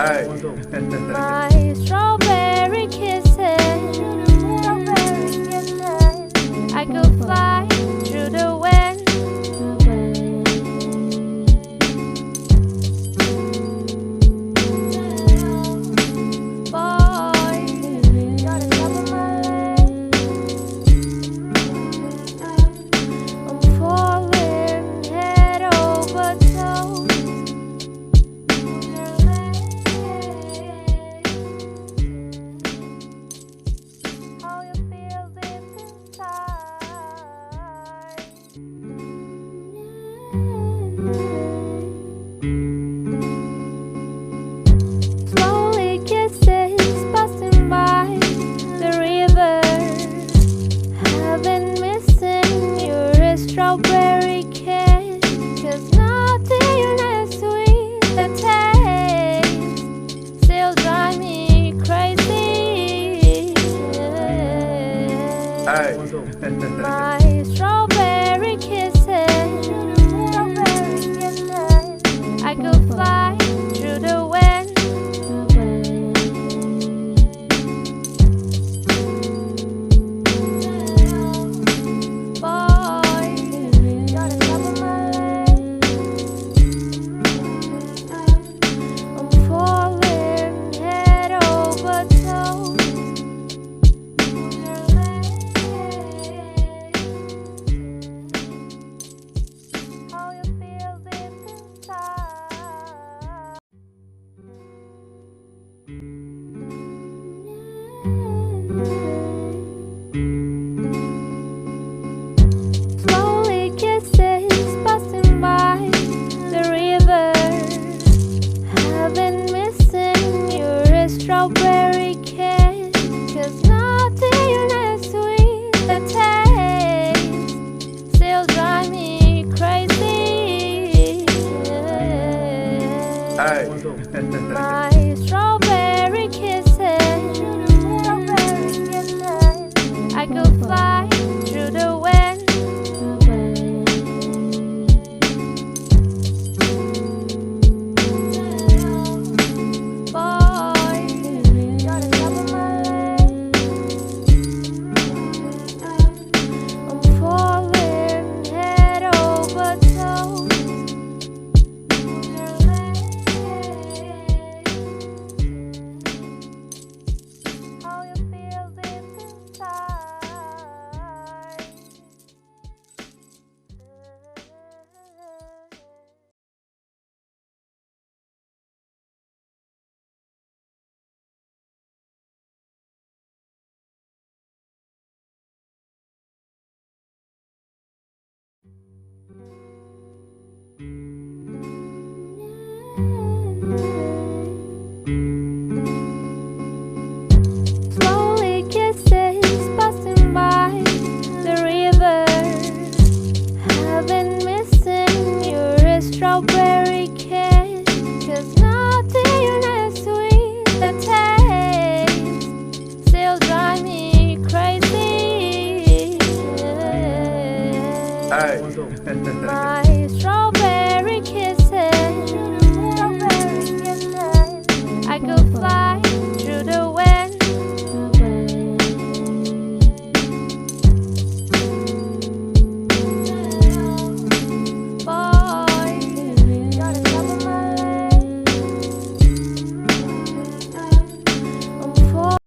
My strawberry kisses, I could fly through the wind. Boy, you're the top of my list. I'm falling head over toes. How you feel deep inside. Slowly kisses passing by the river. I've been missing your strawberry kiss, 'cause nothing as sweet the taste still drive me crazy. My strawberry kisses, I could fly through the wind. Boy, you're the top of my list. I'm falling head over toes. How you feel deep inside. Slowly kisses passing by the river. I've been missing your strawberry kiss, 'cause nothing as sweet the taste still drive me crazy. My strawberry kisses, I could fly through the wind. Boy, you're the top of my list. I'm falling head over toes. How you feel deep inside. Slowly kisses passing by the river. I've been missing your strawberry kiss, 'cause nothing as sweet the taste still drive me crazy. My strawberry kisses, I could fly through the wind. Boy, you're the top of my list. I'm falling.